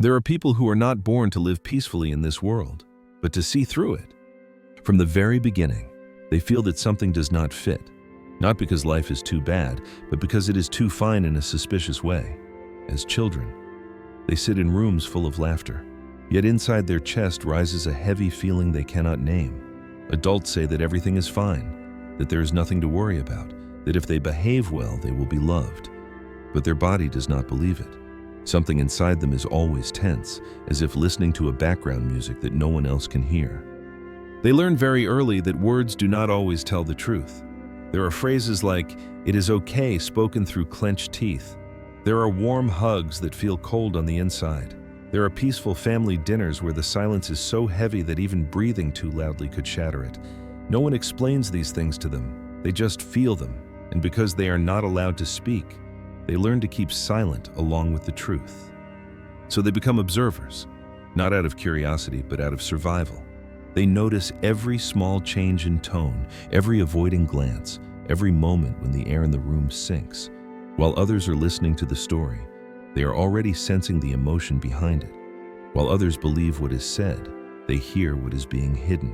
There are people who are not born to live peacefully in this world, but to see through it. From the very beginning, they feel that something does not fit, not because life is too bad, but because it is too fine in a suspicious way. As children, they sit in rooms full of laughter, yet inside their chest rises a heavy feeling they cannot name. Adults say that everything is fine, that there is nothing to worry about, that if they behave well, they will be loved. But their body does not believe it. Something inside them is always tense, as if listening to a background music that no one else can hear. They learn very early that words do not always tell the truth. There are phrases like, "It is okay," spoken through clenched teeth. There are warm hugs that feel cold on the inside. There are peaceful family dinners where the silence is so heavy that even breathing too loudly could shatter it. No one explains these things to them. They just feel them, and because they are not allowed to speak, they learn to keep silent along with the truth. So they become observers, not out of curiosity, but out of survival. They notice every small change in tone, every avoiding glance, every moment when the air in the room sinks. While others are listening to the story, they are already sensing the emotion behind it. While others believe what is said, they hear what is being hidden.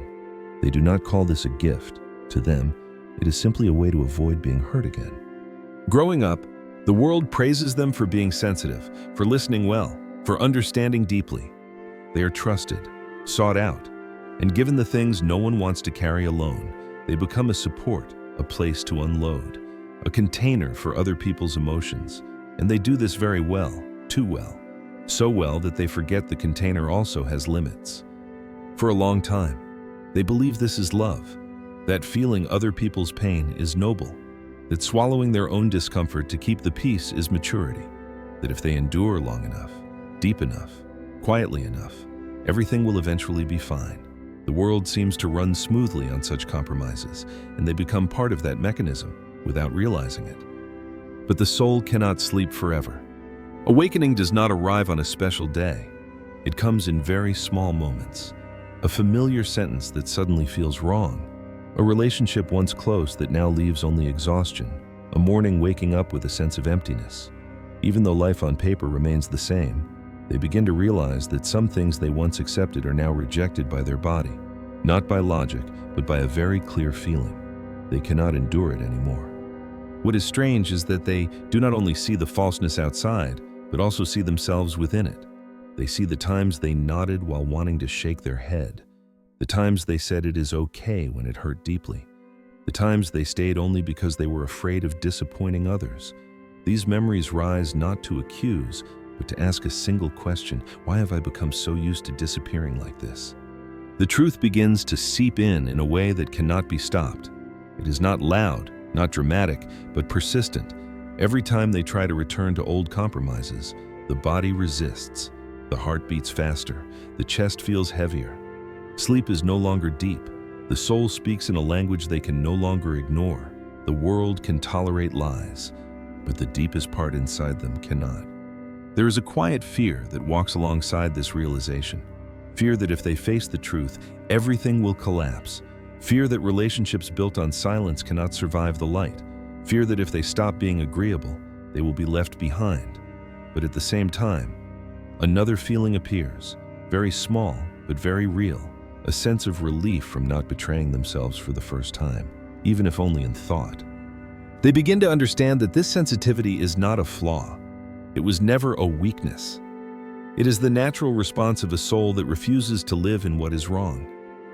They do not call this a gift. To them, it is simply a way to avoid being hurt again. Growing up, the world praises them for being sensitive, for listening well, for understanding deeply. They are trusted, sought out, and given the things no one wants to carry alone, they become a support, a place to unload, a container for other people's emotions. And they do this very well, too well. So well that they forget the container also has limits. For a long time, they believe this is love, that feeling other people's pain is noble, that swallowing their own discomfort to keep the peace is maturity, that if they endure long enough, deep enough, quietly enough, everything will eventually be fine. The world seems to run smoothly on such compromises, and they become part of that mechanism without realizing it. But the soul cannot sleep forever. Awakening does not arrive on a special day. It comes in very small moments. A familiar sentence that suddenly feels wrong. A relationship once close that now leaves only exhaustion. A morning waking up with a sense of emptiness. Even though life on paper remains the same, they begin to realize that some things they once accepted are now rejected by their body. Not by logic, but by a very clear feeling. They cannot endure it anymore. What is strange is that they do not only see the falseness outside, but also see themselves within it. They see the times they nodded while wanting to shake their head. The times they said it is okay when it hurt deeply. The times they stayed only because they were afraid of disappointing others. These memories rise not to accuse, but to ask a single question: why have I become so used to disappearing like this? The truth begins to seep in a way that cannot be stopped. It is not loud, not dramatic, but persistent. Every time they try to return to old compromises, the body resists, the heart beats faster, the chest feels heavier. Sleep is no longer deep. The soul speaks in a language they can no longer ignore. The world can tolerate lies, but the deepest part inside them cannot. There is a quiet fear that walks alongside this realization. Fear that if they face the truth, everything will collapse. Fear that relationships built on silence cannot survive the light. Fear that if they stop being agreeable, they will be left behind. But at the same time, another feeling appears, very small but very real, a sense of relief from not betraying themselves for the first time, even if only in thought. They begin to understand that this sensitivity is not a flaw. It was never a weakness. It is the natural response of a soul that refuses to live in what is wrong.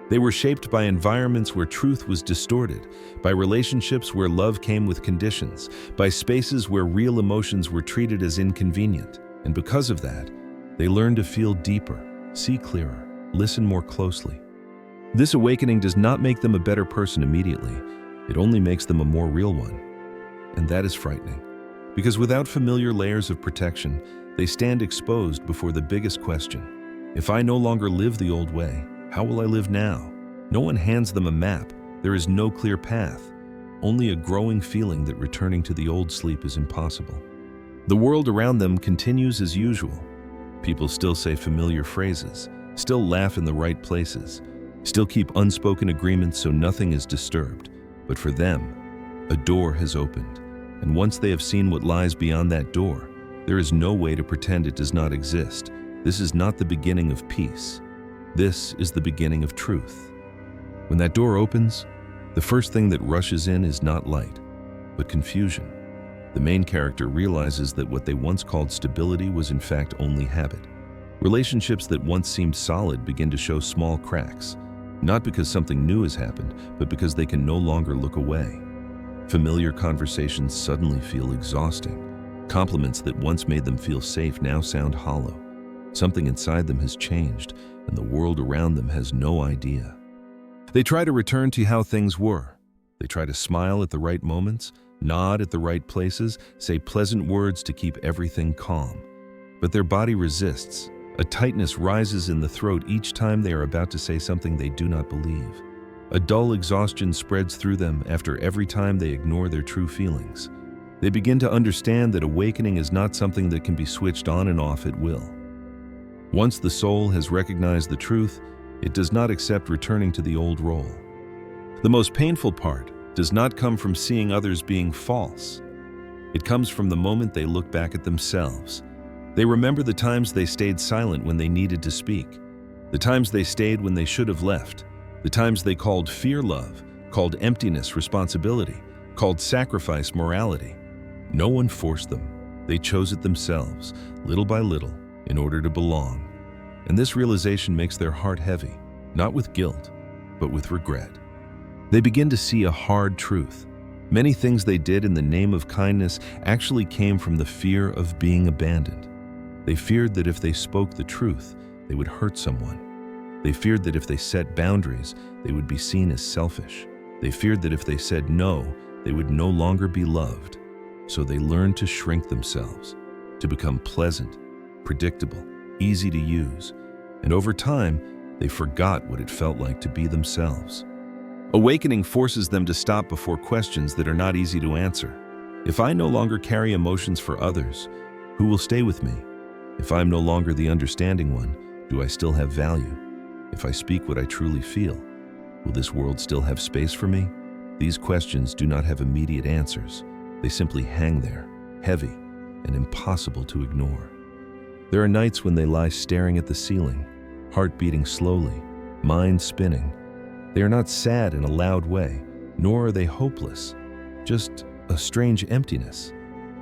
They were shaped by environments where truth was distorted, by relationships where love came with conditions, by spaces where real emotions were treated as inconvenient. And because of that, they learned to feel deeper, see clearer, listen more closely. This awakening does not make them a better person immediately. It only makes them a more real one. And that is frightening. Because without familiar layers of protection, they stand exposed before the biggest question. If I no longer live the old way, how will I live now? No one hands them a map. There is no clear path. Only a growing feeling that returning to the old sleep is impossible. The world around them continues as usual. People still say familiar phrases, still laugh in the right places, still keep unspoken agreements so nothing is disturbed. But for them, a door has opened. And once they have seen what lies beyond that door, there is no way to pretend it does not exist. This is not the beginning of peace. This is the beginning of truth. When that door opens, the first thing that rushes in is not light, but confusion. The main character realizes that what they once called stability was in fact only habit. Relationships that once seemed solid begin to show small cracks, not because something new has happened, but because they can no longer look away. Familiar conversations suddenly feel exhausting. Compliments that once made them feel safe now sound hollow. Something inside them has changed, and the world around them has no idea. They try to return to how things were. They try to smile at the right moments, nod at the right places, say pleasant words to keep everything calm. But their body resists. A tightness rises in the throat each time they are about to say something they do not believe. A dull exhaustion spreads through them after every time they ignore their true feelings. They begin to understand that awakening is not something that can be switched on and off at will. Once the soul has recognized the truth, it does not accept returning to the old role. The most painful part does not come from seeing others being false. It comes from the moment they look back at themselves. They remember the times they stayed silent when they needed to speak, the times they stayed when they should have left, the times they called fear love, called emptiness responsibility, called sacrifice morality. No one forced them. They chose it themselves, little by little, in order to belong. And this realization makes their heart heavy, not with guilt, but with regret. They begin to see a hard truth. Many things they did in the name of kindness actually came from the fear of being abandoned. They feared that if they spoke the truth, they would hurt someone. They feared that if they set boundaries, they would be seen as selfish. They feared that if they said no, they would no longer be loved. So they learned to shrink themselves, to become pleasant, predictable, easy to use, and over time, they forgot what it felt like to be themselves. Awakening forces them to stop before questions that are not easy to answer. If I no longer carry emotions for others, who will stay with me? If I'm no longer the understanding one, do I still have value? If I speak what I truly feel, will this world still have space for me? These questions do not have immediate answers. They simply hang there, heavy and impossible to ignore. There are nights when they lie staring at the ceiling, heart beating slowly, mind spinning. They are not sad in a loud way, nor are they hopeless, just a strange emptiness,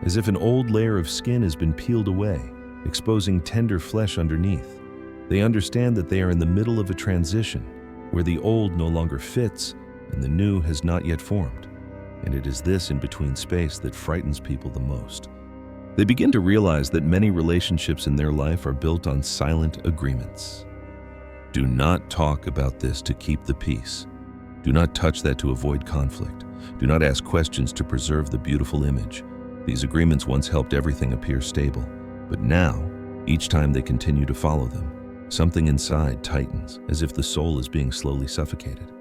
as if an old layer of skin has been peeled away, exposing tender flesh underneath. They understand that they are in the middle of a transition, where the old no longer fits and the new has not yet formed. And it is this in-between space that frightens people the most. They begin to realize that many relationships in their life are built on silent agreements. Do not talk about this to keep the peace. Do not touch that to avoid conflict. Do not ask questions to preserve the beautiful image. These agreements once helped everything appear stable, but now, each time they continue to follow them, something inside tightens, as if the soul is being slowly suffocated.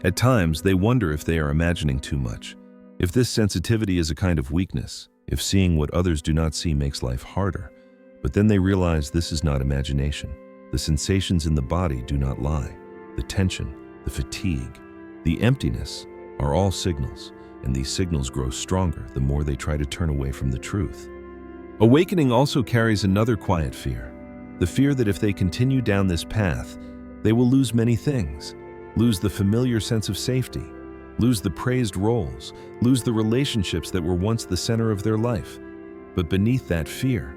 At times, they wonder if they are imagining too much, if this sensitivity is a kind of weakness, if seeing what others do not see makes life harder. But then they realize this is not imagination. The sensations in the body do not lie. The tension, the fatigue, the emptiness are all signals, and these signals grow stronger the more they try to turn away from the truth. Awakening also carries another quiet fear, the fear that if they continue down this path, they will lose many things, lose the familiar sense of safety, lose the praised roles, lose the relationships that were once the center of their life. But beneath that fear,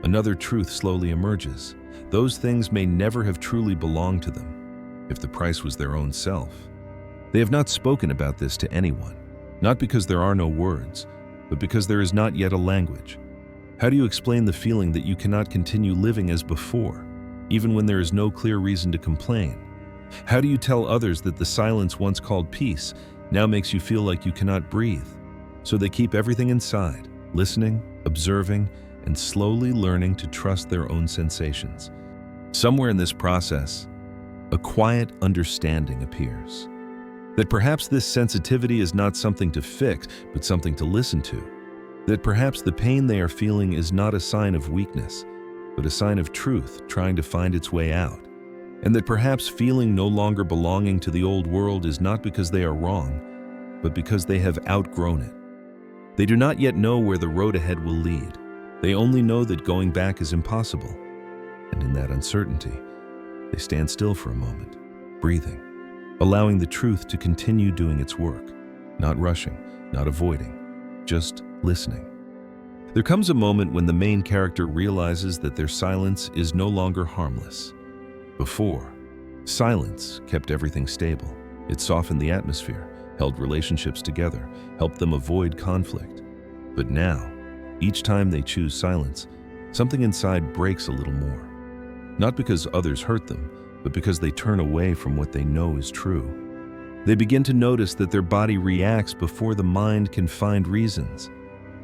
another truth slowly emerges. Those things may never have truly belonged to them, if the price was their own self. They have not spoken about this to anyone, not because there are no words, but because there is not yet a language. How do you explain the feeling that you cannot continue living as before, even when there is no clear reason to complain? How do you tell others that the silence once called peace now makes you feel like you cannot breathe? So they keep everything inside, listening, observing, and slowly learning to trust their own sensations. Somewhere in this process, a quiet understanding appears. That perhaps this sensitivity is not something to fix, but something to listen to. That perhaps the pain they are feeling is not a sign of weakness, but a sign of truth trying to find its way out. And that perhaps feeling no longer belonging to the old world is not because they are wrong, but because they have outgrown it. They do not yet know where the road ahead will lead. They only know that going back is impossible. And in that uncertainty, they stand still for a moment, breathing, allowing the truth to continue doing its work, not rushing, not avoiding, just listening. There comes a moment when the main character realizes that their silence is no longer harmless. Before, silence kept everything stable. It softened the atmosphere, held relationships together, helped them avoid conflict. But now, each time they choose silence, something inside breaks a little more. Not because others hurt them, but because they turn away from what they know is true. They begin to notice that their body reacts before the mind can find reasons.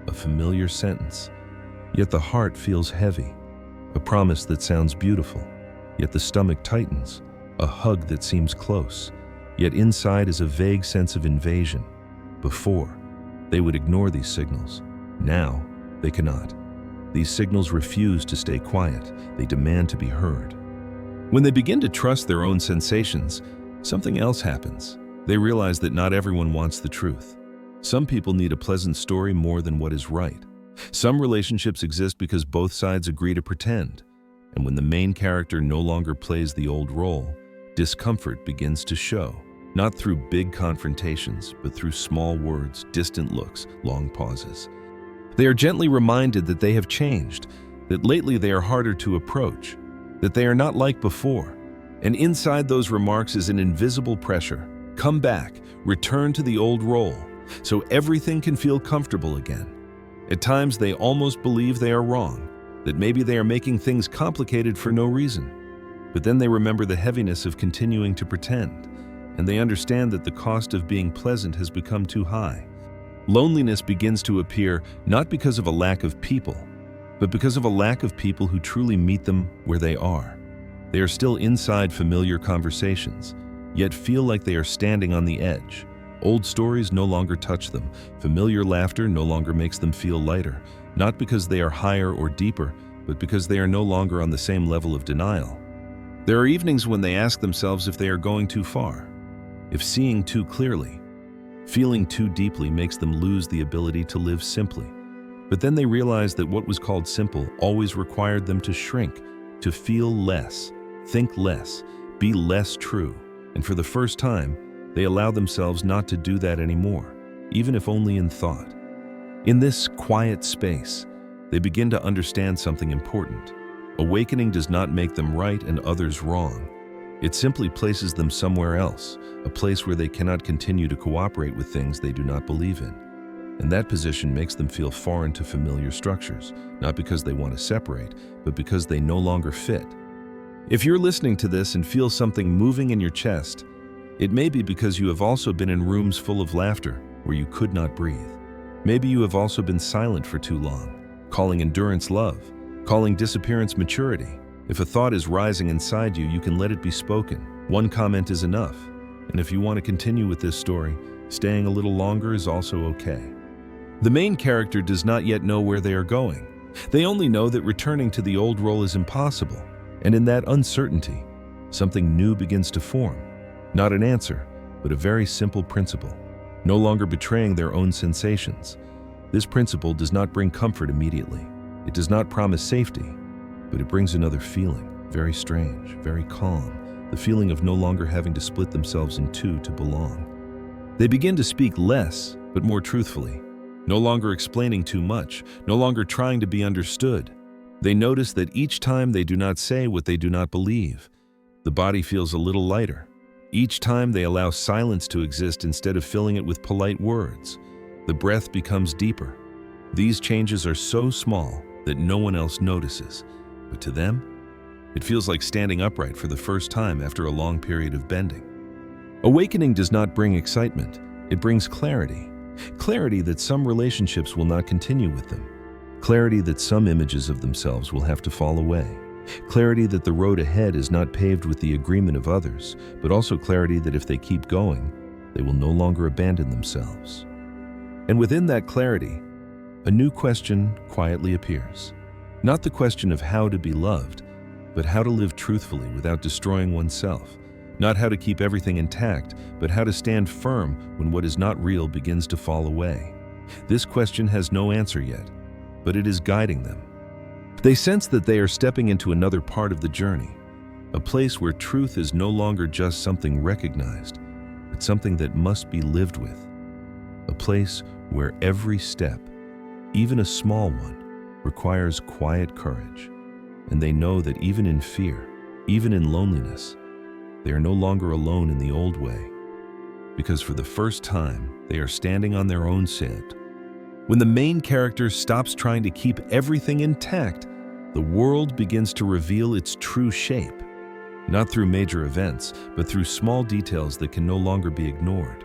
A familiar sentence, yet the heart feels heavy. A promise that sounds beautiful, yet the stomach tightens. A hug that seems close, yet inside is a vague sense of invasion. Before, they would ignore these signals. Now, they cannot. These signals refuse to stay quiet. They demand to be heard. When they begin to trust their own sensations, something else happens. They realize that not everyone wants the truth. Some people need a pleasant story more than what is right. Some relationships exist because both sides agree to pretend. And when the main character no longer plays the old role, discomfort begins to show. Not through big confrontations, but through small words, distant looks, long pauses. They are gently reminded that they have changed, that lately they are harder to approach, that they are not like before. And inside those remarks is an invisible pressure. Come back, return to the old role, so everything can feel comfortable again. At times they almost believe they are wrong, that maybe they are making things complicated for no reason. But then they remember the heaviness of continuing to pretend, and they understand that the cost of being pleasant has become too high. Loneliness begins to appear not because of a lack of people, but because of a lack of people who truly meet them where they are. They are still inside familiar conversations, yet feel like they are standing on the edge. Old stories no longer touch them. Familiar laughter no longer makes them feel lighter, not because they are higher or deeper, but because they are no longer on the same level of denial. There are evenings when they ask themselves if they are going too far, if seeing too clearly, feeling too deeply makes them lose the ability to live simply. But then they realize that what was called simple always required them to shrink, to feel less, think less, be less true. And for the first time, they allow themselves not to do that anymore, even if only in thought. In this quiet space, they begin to understand something important. Awakening does not make them right and others wrong. It simply places them somewhere else, a place where they cannot continue to cooperate with things they do not believe in. And that position makes them feel foreign to familiar structures, not because they want to separate, but because they no longer fit. If you're listening to this and feel something moving in your chest, it may be because you have also been in rooms full of laughter where you could not breathe. Maybe you have also been silent for too long, calling endurance love, calling disappearance maturity. If a thought is rising inside you, you can let it be spoken. One comment is enough. And if you want to continue with this story, staying a little longer is also okay. The main character does not yet know where they are going. They only know that returning to the old role is impossible. And in that uncertainty, something new begins to form. Not an answer, but a very simple principle. No longer betraying their own sensations. This principle does not bring comfort immediately. It does not promise safety, but it brings another feeling, very strange, very calm, the feeling of no longer having to split themselves in two to belong. They begin to speak less, but more truthfully, no longer explaining too much, no longer trying to be understood. They notice that each time they do not say what they do not believe, the body feels a little lighter. Each time they allow silence to exist instead of filling it with polite words, the breath becomes deeper. These changes are so small that no one else notices, but to them, it feels like standing upright for the first time after a long period of bending. Awakening does not bring excitement, it brings clarity. Clarity that some relationships will not continue with them. Clarity that some images of themselves will have to fall away. Clarity that the road ahead is not paved with the agreement of others, but also clarity that if they keep going, they will no longer abandon themselves. And within that clarity, a new question quietly appears. Not the question of how to be loved, but how to live truthfully without destroying oneself. Not how to keep everything intact, but how to stand firm when what is not real begins to fall away. This question has no answer yet, but it is guiding them. They sense that they are stepping into another part of the journey, a place where truth is no longer just something recognized, but something that must be lived with. A place where every step, even a small one, requires quiet courage. And they know that even in fear, even in loneliness, they are no longer alone in the old way. Because for the first time, they are standing on their own sand. When the main character stops trying to keep everything intact, the world begins to reveal its true shape. Not through major events, but through small details that can no longer be ignored.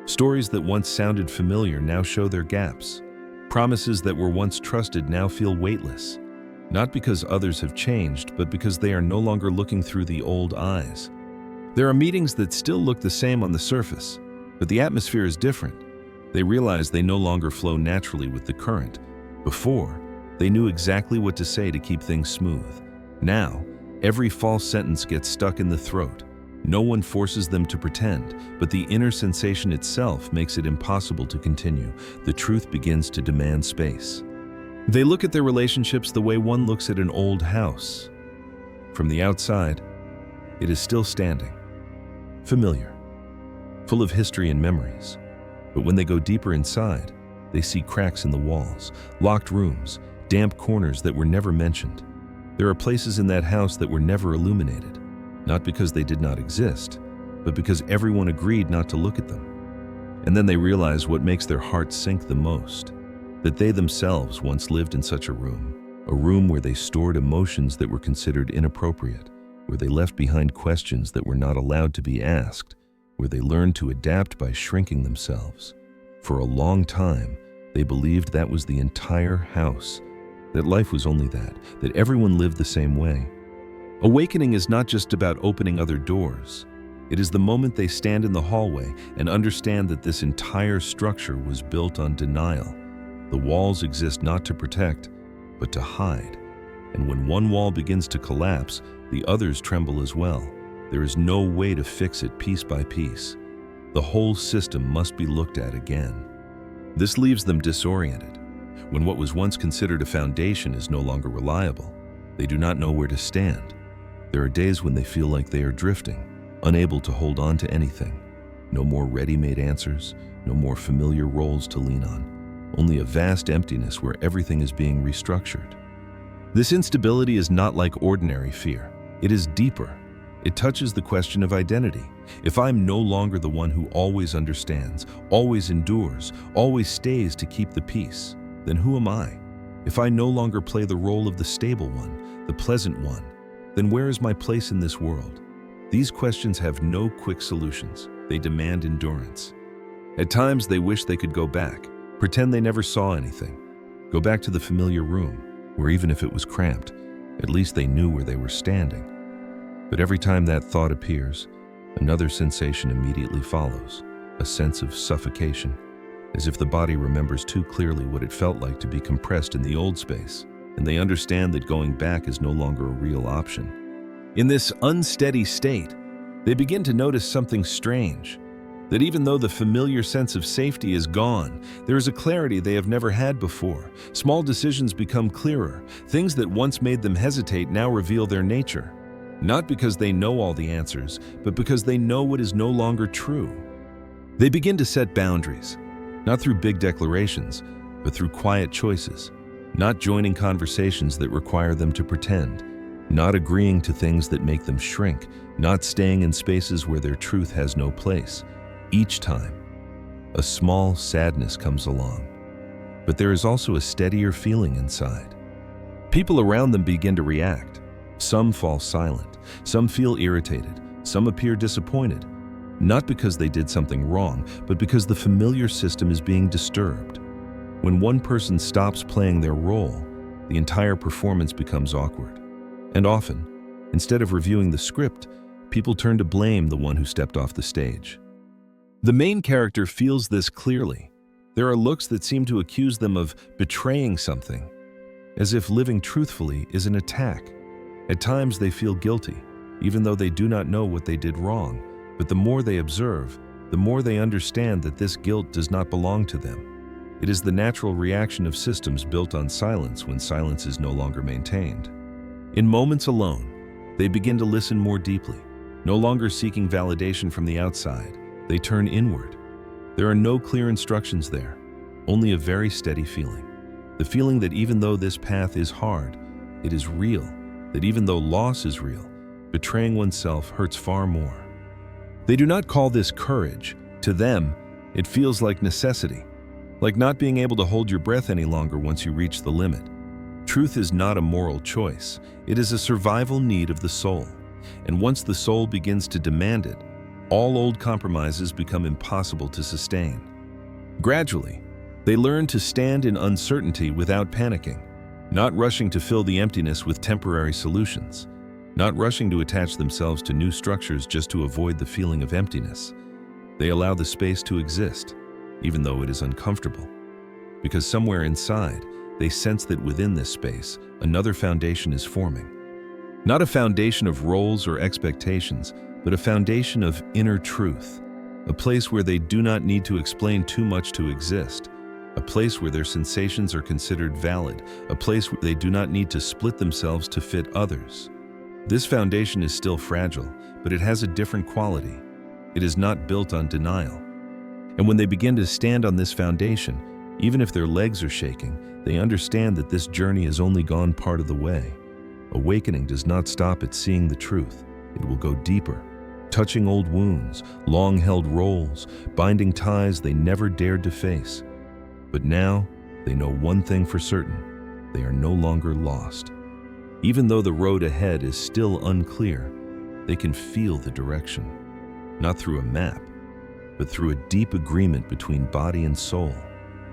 Stories that once sounded familiar now show their gaps. Promises that were once trusted now feel weightless. Not because others have changed, but because they are no longer looking through the old eyes. There are meetings that still look the same on the surface, but the atmosphere is different. They realize they no longer flow naturally with the current. Before, they knew exactly what to say to keep things smooth. Now, every false sentence gets stuck in the throat. No one forces them to pretend, but the inner sensation itself makes it impossible to continue. The truth begins to demand space. They look at their relationships the way one looks at an old house. From the outside, it is still standing, familiar, full of history and memories. But when they go deeper inside, they see cracks in the walls, locked rooms, damp corners that were never mentioned. There are places in that house that were never illuminated, not because they did not exist, but because everyone agreed not to look at them. And then they realize what makes their hearts sink the most, that they themselves once lived in such a room where they stored emotions that were considered inappropriate, where they left behind questions that were not allowed to be asked, where they learned to adapt by shrinking themselves. For a long time, they believed that was the entire house, that life was only that everyone lived the same way. Awakening is not just about opening other doors. It is the moment they stand in the hallway and understand that this entire structure was built on denial. The walls exist not to protect, but to hide. And when one wall begins to collapse, the others tremble as well. There is no way to fix it piece by piece. The whole system must be looked at again. This leaves them disoriented. When what was once considered a foundation is no longer reliable, they do not know where to stand. There are days when they feel like they are drifting, unable to hold on to anything. No more ready-made answers, no more familiar roles to lean on. Only a vast emptiness where everything is being restructured. This instability is not like ordinary fear. It is deeper. It touches the question of identity. If I'm no longer the one who always understands, always endures, always stays to keep the peace, then who am I? If I no longer play the role of the stable one, the pleasant one, then where is my place in this world? These questions have no quick solutions. They demand endurance. At times, they wish they could go back, pretend they never saw anything, go back to the familiar room, where even if it was cramped, at least they knew where they were standing. But every time that thought appears, another sensation immediately follows, a sense of suffocation, as if the body remembers too clearly what it felt like to be compressed in the old space, and they understand that going back is no longer a real option. In this unsteady state, they begin to notice something strange, that even though the familiar sense of safety is gone, there is a clarity they have never had before. Small decisions become clearer. Things that once made them hesitate now reveal their nature. Not because they know all the answers, but because they know what is no longer true. They begin to set boundaries, not through big declarations, but through quiet choices, not joining conversations that require them to pretend, not agreeing to things that make them shrink, not staying in spaces where their truth has no place. Each time, a small sadness comes along, but there is also a steadier feeling inside. People around them begin to react. Some fall silent, some feel irritated, some appear disappointed, not because they did something wrong, but because the familiar system is being disturbed. When one person stops playing their role, the entire performance becomes awkward. And often, instead of reviewing the script, people turn to blame the one who stepped off the stage. The main character feels this clearly. There are looks that seem to accuse them of betraying something, as if living truthfully is an attack. At times they feel guilty, even though they do not know what they did wrong. But the more they observe, the more they understand that this guilt does not belong to them. It is the natural reaction of systems built on silence when silence is no longer maintained. In moments alone, they begin to listen more deeply, no longer seeking validation from the outside. They turn inward. There are no clear instructions there, only a very steady feeling. The feeling that even though this path is hard, it is real, that even though loss is real, betraying oneself hurts far more. They do not call this courage. To them, it feels like necessity, like not being able to hold your breath any longer once you reach the limit. Truth is not a moral choice. It is a survival need of the soul. And once the soul begins to demand it, all old compromises become impossible to sustain. Gradually, they learn to stand in uncertainty without panicking, not rushing to fill the emptiness with temporary solutions, not rushing to attach themselves to new structures just to avoid the feeling of emptiness. They allow the space to exist, even though it is uncomfortable, because somewhere inside, they sense that within this space, another foundation is forming. Not a foundation of roles or expectations, but a foundation of inner truth, a place where they do not need to explain too much to exist, a place where their sensations are considered valid, a place where they do not need to split themselves to fit others. This foundation is still fragile, but it has a different quality. It is not built on denial. And when they begin to stand on this foundation, even if their legs are shaking, they understand that this journey has only gone part of the way. Awakening does not stop at seeing the truth. It will go deeper, touching old wounds, long-held roles, binding ties they never dared to face. But now, they know one thing for certain: they are no longer lost. Even though the road ahead is still unclear, they can feel the direction, not through a map, but through a deep agreement between body and soul.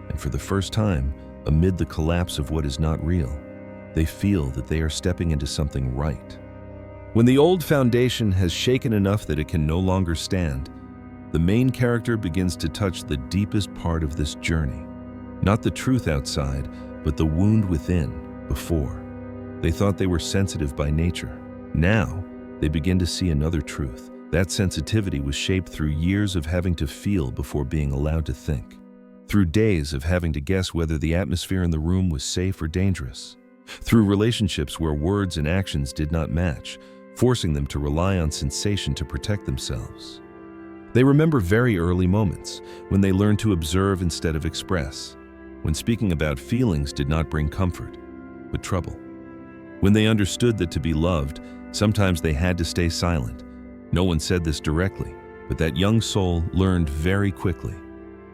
And for the first time, amid the collapse of what is not real, they feel that they are stepping into something right. When the old foundation has shaken enough that it can no longer stand, the main character begins to touch the deepest part of this journey. Not the truth outside, but the wound within. Before, they thought they were sensitive by nature. Now, they begin to see another truth. That sensitivity was shaped through years of having to feel before being allowed to think. Through days of having to guess whether the atmosphere in the room was safe or dangerous. Through relationships where words and actions did not match, forcing them to rely on sensation to protect themselves. They remember very early moments when they learned to observe instead of express, when speaking about feelings did not bring comfort, but trouble. When they understood that to be loved, sometimes they had to stay silent. No one said this directly, but that young soul learned very quickly.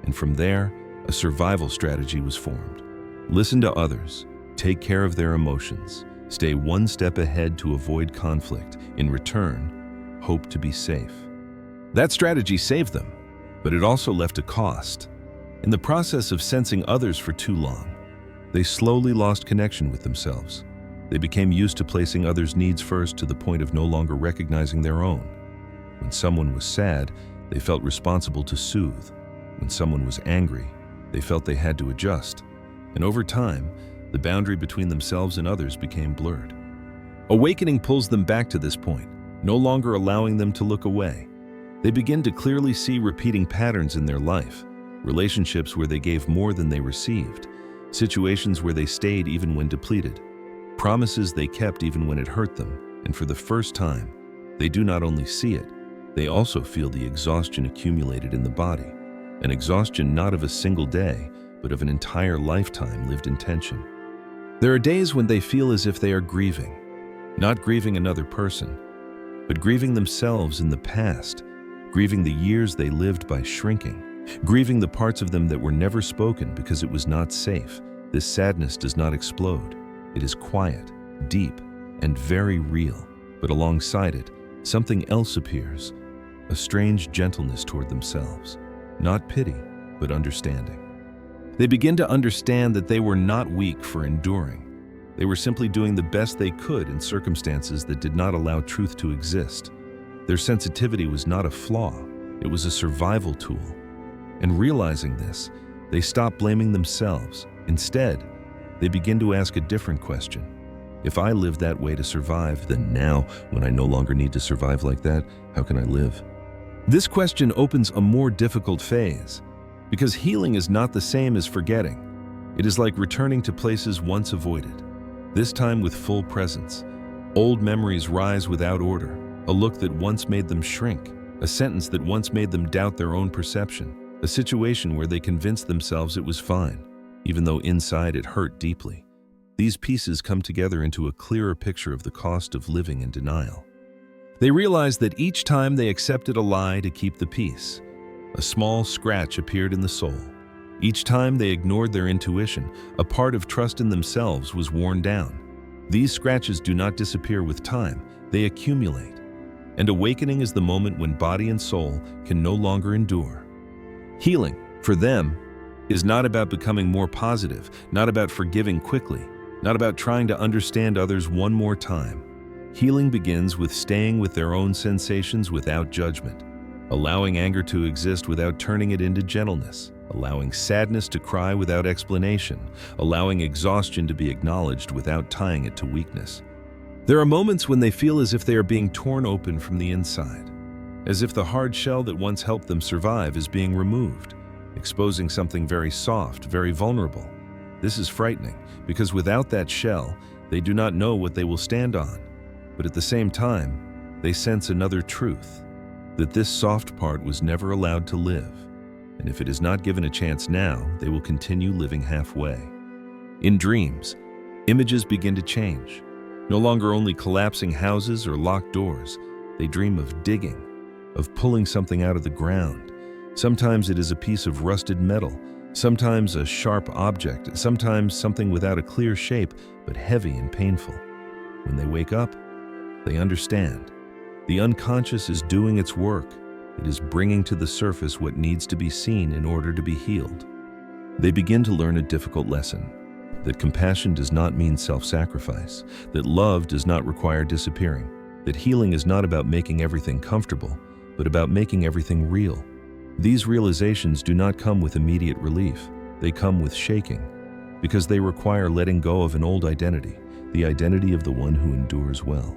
And from there, a survival strategy was formed. Listen to others, take care of their emotions, stay one step ahead to avoid conflict. In return, hope to be safe. That strategy saved them, but it also left a cost. In the process of sensing others for too long, they slowly lost connection with themselves. They became used to placing others' needs first to the point of no longer recognizing their own. When someone was sad, they felt responsible to soothe. When someone was angry, they felt they had to adjust. And over time, the boundary between themselves and others became blurred. Awakening pulls them back to this point, no longer allowing them to look away. They begin to clearly see repeating patterns in their life, relationships where they gave more than they received, situations where they stayed even when depleted, promises they kept even when it hurt them, and for the first time, they do not only see it, they also feel the exhaustion accumulated in the body, an exhaustion not of a single day, but of an entire lifetime lived in tension. There are days when they feel as if they are grieving, not grieving another person, but grieving themselves in the past, grieving the years they lived by shrinking, grieving the parts of them that were never spoken because it was not safe. This sadness does not explode. It is quiet, deep, and very real. But alongside it, something else appears, a strange gentleness toward themselves. Not pity, but understanding. They begin to understand that they were not weak for enduring. They were simply doing the best they could in circumstances that did not allow truth to exist. Their sensitivity was not a flaw, it was a survival tool. And realizing this, they stop blaming themselves. Instead, they begin to ask a different question. If I lived that way to survive, then now, when I no longer need to survive like that, how can I live? This question opens a more difficult phase. Because healing is not the same as forgetting. It is like returning to places once avoided, this time with full presence. Old memories rise without order, a look that once made them shrink, a sentence that once made them doubt their own perception, a situation where they convinced themselves it was fine, even though inside it hurt deeply. These pieces come together into a clearer picture of the cost of living in denial. They realize that each time they accepted a lie to keep the peace, a small scratch appeared in the soul. Each time they ignored their intuition, a part of trust in themselves was worn down. These scratches do not disappear with time, they accumulate. And awakening is the moment when body and soul can no longer endure. Healing, for them, is not about becoming more positive, not about forgiving quickly, not about trying to understand others one more time. Healing begins with staying with their own sensations without judgment, allowing anger to exist without turning it into gentleness, allowing sadness to cry without explanation, allowing exhaustion to be acknowledged without tying it to weakness. There are moments when they feel as if they are being torn open from the inside, as if the hard shell that once helped them survive is being removed, exposing something very soft, very vulnerable. This is frightening, because without that shell, they do not know what they will stand on. But at the same time, they sense another truth, that this soft part was never allowed to live. And if it is not given a chance now, they will continue living halfway. In dreams, images begin to change. No longer only collapsing houses or locked doors, they dream of digging, of pulling something out of the ground. Sometimes it is a piece of rusted metal, sometimes a sharp object, sometimes something without a clear shape, but heavy and painful. When they wake up, they understand. The unconscious is doing its work. It is bringing to the surface what needs to be seen in order to be healed. They begin to learn a difficult lesson, that compassion does not mean self-sacrifice, that love does not require disappearing, that healing is not about making everything comfortable, but about making everything real. These realizations do not come with immediate relief. They come with shaking, because they require letting go of an old identity, the identity of the one who endures well.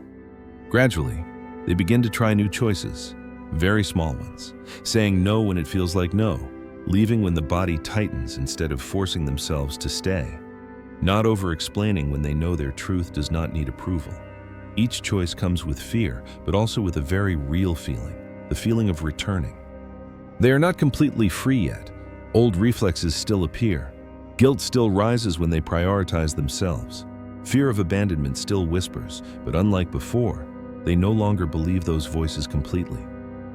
Gradually, they begin to try new choices, very small ones, saying no when it feels like no, leaving when the body tightens instead of forcing themselves to stay, not over-explaining when they know their truth does not need approval. Each choice comes with fear, but also with a very real feeling, the feeling of returning. They are not completely free yet. Old reflexes still appear. Guilt still rises when they prioritize themselves. Fear of abandonment still whispers, but unlike before, they no longer believe those voices completely.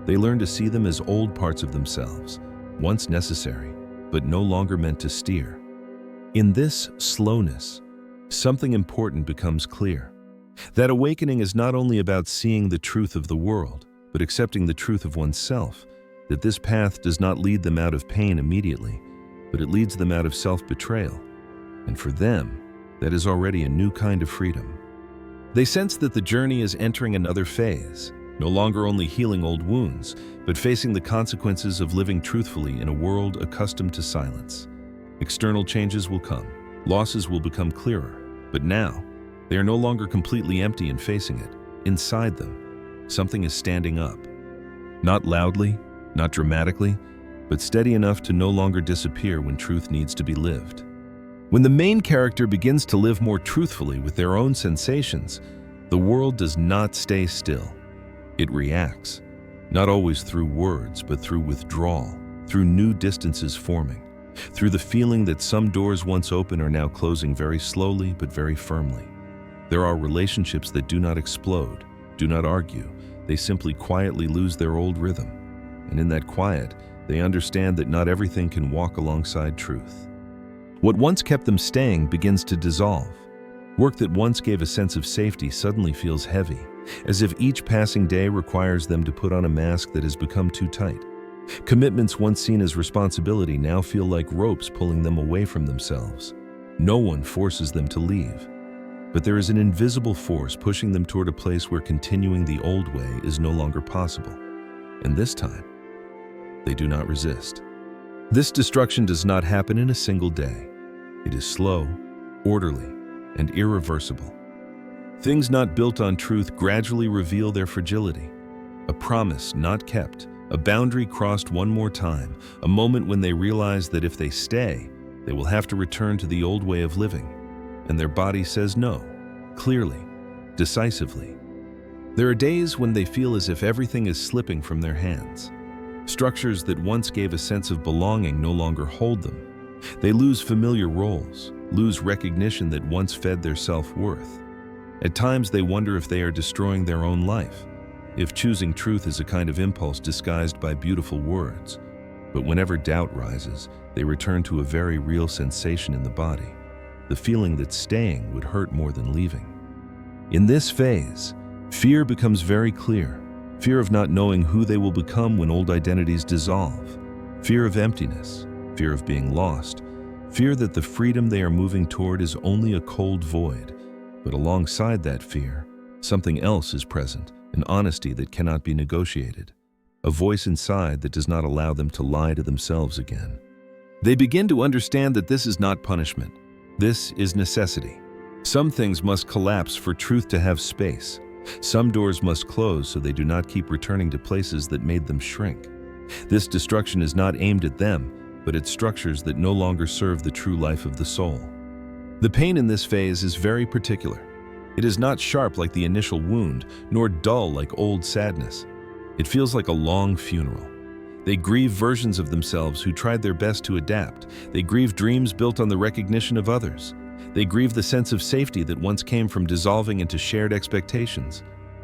They learn to see them as old parts of themselves, once necessary, but no longer meant to steer. In this slowness, something important becomes clear. That awakening is not only about seeing the truth of the world, but accepting the truth of oneself, that this path does not lead them out of pain immediately, but it leads them out of self-betrayal. And for them, that is already a new kind of freedom. They sense that the journey is entering another phase, no longer only healing old wounds, but facing the consequences of living truthfully in a world accustomed to silence. External changes will come, losses will become clearer, but now, they are no longer completely empty and facing it. Inside them, something is standing up. Not loudly, not dramatically, but steady enough to no longer disappear when truth needs to be lived. When the main character begins to live more truthfully with their own sensations, the world does not stay still. It reacts, not always through words, but through withdrawal, through new distances forming, through the feeling that some doors once open are now closing very slowly but very firmly. There are relationships that do not explode, do not argue, they simply quietly lose their old rhythm. And in that quiet, they understand that not everything can walk alongside truth. What once kept them staying begins to dissolve. Work that once gave a sense of safety suddenly feels heavy, as if each passing day requires them to put on a mask that has become too tight. Commitments once seen as responsibility now feel like ropes pulling them away from themselves. No one forces them to leave, but there is an invisible force pushing them toward a place where continuing the old way is no longer possible. And this time, they do not resist. This destruction does not happen in a single day. It is slow, orderly, and irreversible. Things not built on truth gradually reveal their fragility. A promise not kept, A boundary crossed one more time, a moment when they realize that if they stay, they will have to return to the old way of living. And their body says no, clearly, decisively. There are days when they feel as if everything is slipping from their hands. Structures that once gave a sense of belonging no longer hold them. They lose familiar roles, lose recognition that once fed their self-worth. At times they wonder if they are destroying their own life, if choosing truth is a kind of impulse disguised by beautiful words. But whenever doubt rises, they return to a very real sensation in the body, the feeling that staying would hurt more than leaving. In this phase, fear becomes very clear. Fear of not knowing who they will become when old identities dissolve. Fear of emptiness, fear of being lost, fear that the freedom they are moving toward is only a cold void. But alongside that fear, something else is present, an honesty that cannot be negotiated, a voice inside that does not allow them to lie to themselves again. They begin to understand that this is not punishment. This is necessity. Some things must collapse for truth to have space. Some doors must close so they do not keep returning to places that made them shrink. This destruction is not aimed at them, but at structures that no longer serve the true life of the soul. The pain in this phase is very particular. It is not sharp like the initial wound, nor dull like old sadness. It feels like a long funeral. They grieve versions of themselves who tried their best to adapt. They grieve dreams built on the recognition of others. They grieve the sense of safety that once came from dissolving into shared expectations.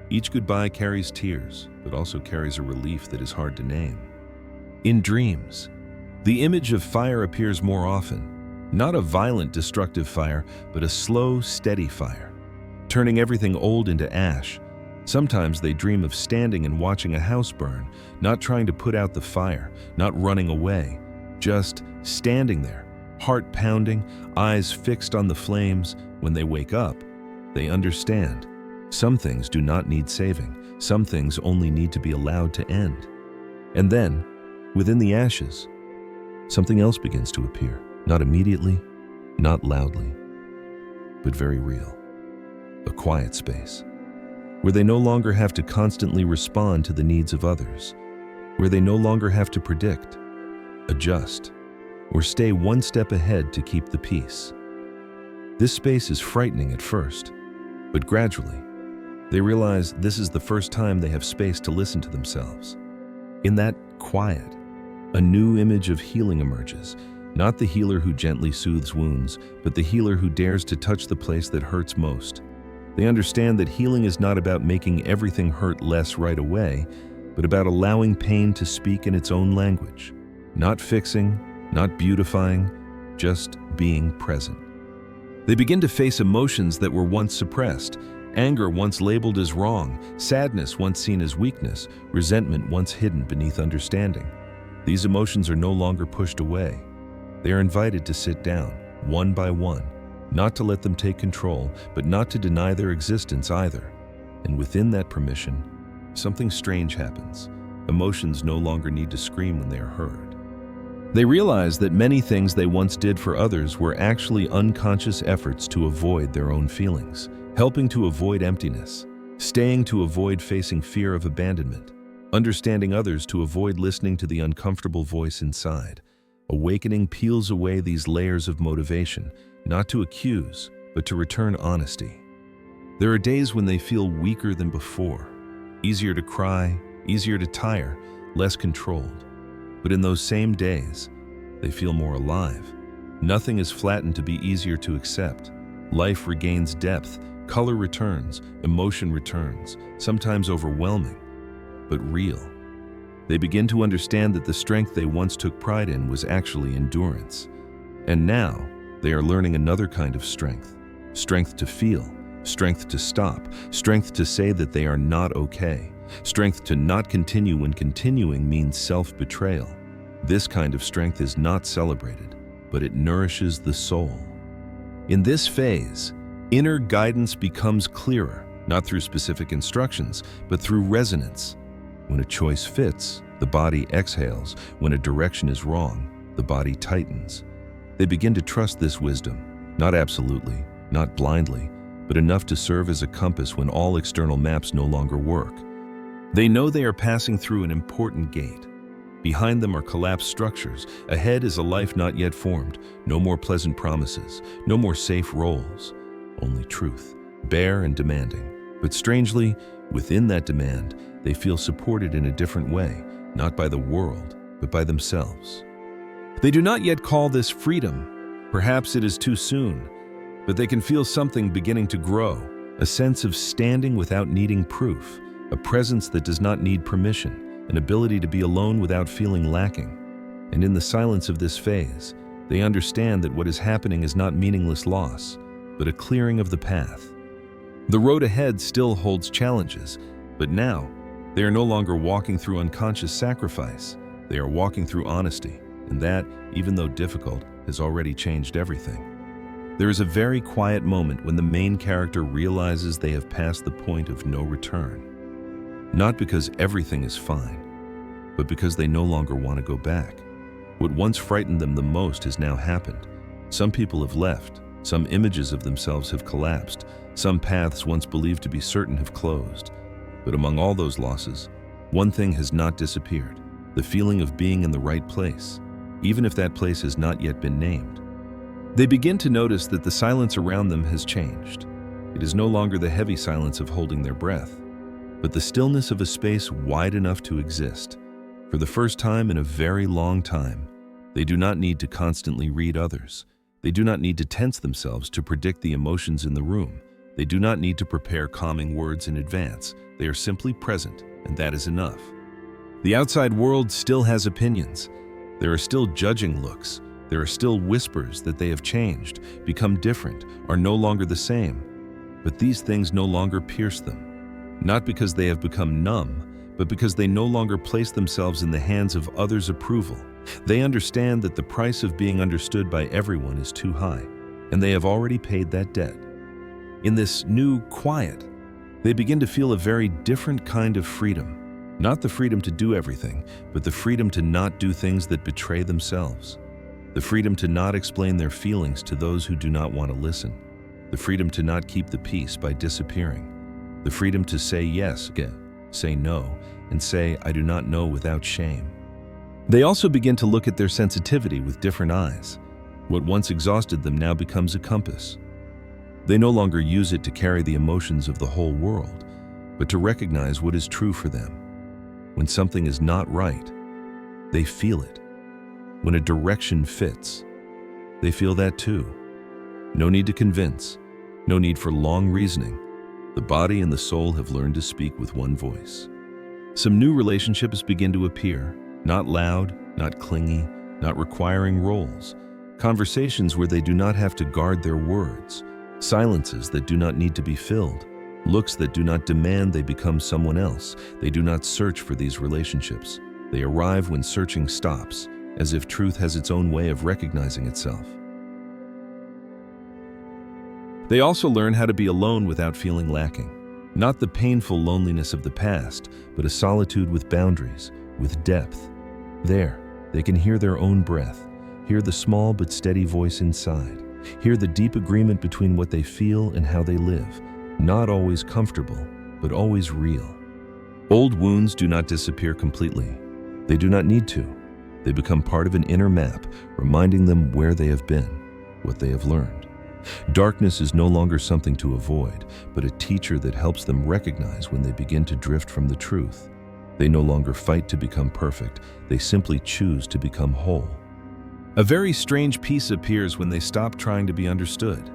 Each goodbye carries tears, but also carries a relief that is hard to name. In dreams, the image of fire appears more often. Not a violent, destructive fire, but a slow, steady fire, turning everything old into ash. Sometimes they dream of standing and watching a house burn, not trying to put out the fire, not running away, just standing there, heart pounding, eyes fixed on the flames. When they wake up, they understand. Some things do not need saving. Some things only need to be allowed to end. And then, within the ashes, something else begins to appear, not immediately, not loudly, but very real. A quiet space, where they no longer have to constantly respond to the needs of others, where they no longer have to predict, adjust, or stay one step ahead to keep the peace. This space is frightening at first, but gradually, they realize this is the first time they have space to listen to themselves. In that quiet, a new image of healing emerges, not the healer who gently soothes wounds, but the healer who dares to touch the place that hurts most. They understand that healing is not about making everything hurt less right away, but about allowing pain to speak in its own language. Not fixing, not beautifying, just being present. They begin to face emotions that were once suppressed, anger once labeled as wrong, sadness once seen as weakness, resentment once hidden beneath understanding. These emotions are no longer pushed away. They are invited to sit down, one by one. Not to let them take control, but not to deny their existence either. And within that permission, something strange happens. Emotions no longer need to scream when they are heard. They realize that many things they once did for others were actually unconscious efforts to avoid their own feelings, helping to avoid emptiness, staying to avoid facing fear of abandonment, understanding others to avoid listening to the uncomfortable voice inside. Awakening peels away these layers of motivation, not to accuse, but to return honesty. There are days when they feel weaker than before, easier to cry, easier to tire, less controlled. But in those same days, they feel more alive. Nothing is flattened to be easier to accept. Life regains depth, color returns, emotion returns, sometimes overwhelming, but real. They begin to understand that the strength they once took pride in was actually endurance. And now, they are learning another kind of strength. Strength to feel, strength to stop, strength to say that they are not okay, strength to not continue when continuing means self-betrayal. This kind of strength is not celebrated, but it nourishes the soul. In this phase, inner guidance becomes clearer, not through specific instructions, but through resonance. When a choice fits, the body exhales. When a direction is wrong, the body tightens. They begin to trust this wisdom, not absolutely, not blindly, but enough to serve as a compass when all external maps no longer work. They know they are passing through an important gate. Behind them are collapsed structures. Ahead is a life not yet formed. No more pleasant promises, no more safe roles. Only truth, bare and demanding. But strangely, within that demand, they feel supported in a different way, not by the world, but by themselves. They do not yet call this freedom. Perhaps it is too soon, but they can feel something beginning to grow, a sense of standing without needing proof, a presence that does not need permission, an ability to be alone without feeling lacking. And in the silence of this phase, they understand that what is happening is not meaningless loss, but a clearing of the path. The road ahead still holds challenges, but now, they are no longer walking through unconscious sacrifice. They are walking through honesty, and that, even though difficult, has already changed everything. There is a very quiet moment when the main character realizes they have passed the point of no return. Not because everything is fine, but because they no longer want to go back. What once frightened them the most has now happened. Some people have left, some images of themselves have collapsed, some paths once believed to be certain have closed. But among all those losses, one thing has not disappeared: the feeling of being in the right place, even if that place has not yet been named. They begin to notice that the silence around them has changed. It is no longer the heavy silence of holding their breath, but the stillness of a space wide enough to exist. For the first time in a very long time, they do not need to constantly read others. They do not need to tense themselves to predict the emotions in the room. They do not need to prepare calming words in advance. They are simply present, and that is enough. The outside world still has opinions. There are still judging looks. There are still whispers that they have changed, become different, are no longer the same. But these things no longer pierce them. Not because they have become numb, but because they no longer place themselves in the hands of others' approval. They understand that the price of being understood by everyone is too high, and they have already paid that debt. In this new quiet, they begin to feel a very different kind of freedom. Not the freedom to do everything, but the freedom to not do things that betray themselves. The freedom to not explain their feelings to those who do not want to listen. The freedom to not keep the peace by disappearing. The freedom to say yes again, say no, and say I do not know without shame. They also begin to look at their sensitivity with different eyes. What once exhausted them now becomes a compass. They no longer use it to carry the emotions of the whole world, but to recognize what is true for them. When something is not right, they feel it. When a direction fits, they feel that too. No need to convince, no need for long reasoning. The body and the soul have learned to speak with one voice. Some new relationships begin to appear, not loud, not clingy, not requiring roles. Conversations where they do not have to guard their words. Silences that do not need to be filled. Looks that do not demand they become someone else. They do not search for these relationships. They arrive when searching stops, as if truth has its own way of recognizing itself. They also learn how to be alone without feeling lacking. Not the painful loneliness of the past, but a solitude with boundaries, with depth. There, they can hear their own breath, hear the small but steady voice inside, hear the deep agreement between what they feel and how they live. Not always comfortable, but always real. Old wounds do not disappear completely. They do not need to. They become part of an inner map, reminding them where they have been, what they have learned. Darkness is no longer something to avoid, but a teacher that helps them recognize when they begin to drift from the truth. They no longer fight to become perfect, they simply choose to become whole. A very strange peace appears when they stop trying to be understood,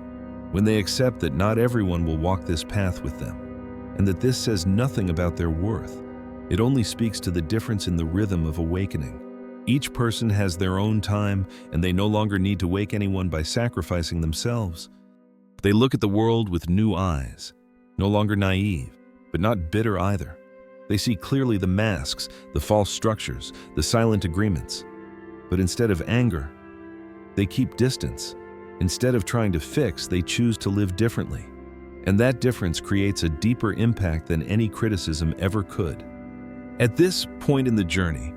when they accept that not everyone will walk this path with them, and that this says nothing about their worth. It only speaks to the difference in the rhythm of awakening. Each person has their own time, and they no longer need to wake anyone by sacrificing themselves. They look at the world with new eyes, no longer naive, but not bitter either. They see clearly the masks, the false structures, the silent agreements. But instead of anger, they keep distance. Instead of trying to fix, they choose to live differently. And that difference creates a deeper impact than any criticism ever could. At this point in the journey,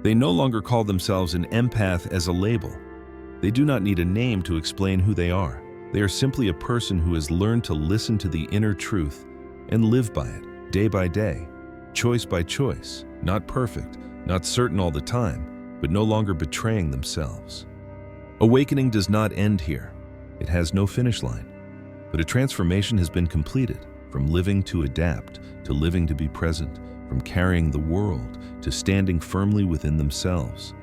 they no longer call themselves an empath as a label. They do not need a name to explain who they are. They are simply a person who has learned to listen to the inner truth and live by it, day by day. choice by choice, not perfect, not certain all the time, but no longer betraying themselves. Awakening does not end here. It has no finish line, but a transformation has been completed, from living to adapt, to living to be present, from carrying the world to standing firmly within themselves,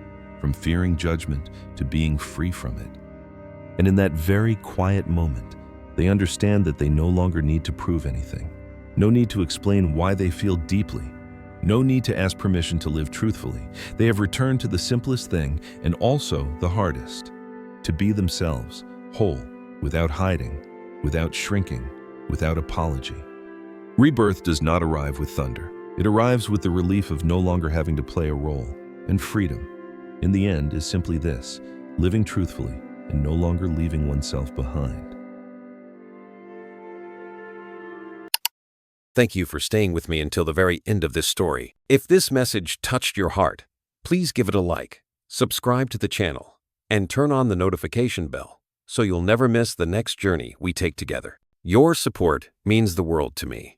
from fearing judgment to being free from it. And in that very quiet moment, they understand that they no longer need to prove anything. No need to explain why they feel deeply. No need to ask permission to live truthfully. They have returned to the simplest thing and also the hardest: to be themselves, whole, without hiding, without shrinking, without apology. Rebirth does not arrive with thunder. It arrives with the relief of no longer having to play a role. And freedom, in the end, is simply this: living truthfully and no longer leaving oneself behind. Thank you for staying with me until the very end of this story. If this message touched your heart, please give it a like, subscribe to the channel, and turn on the notification bell so you'll never miss the next journey we take together. Your support means the world to me.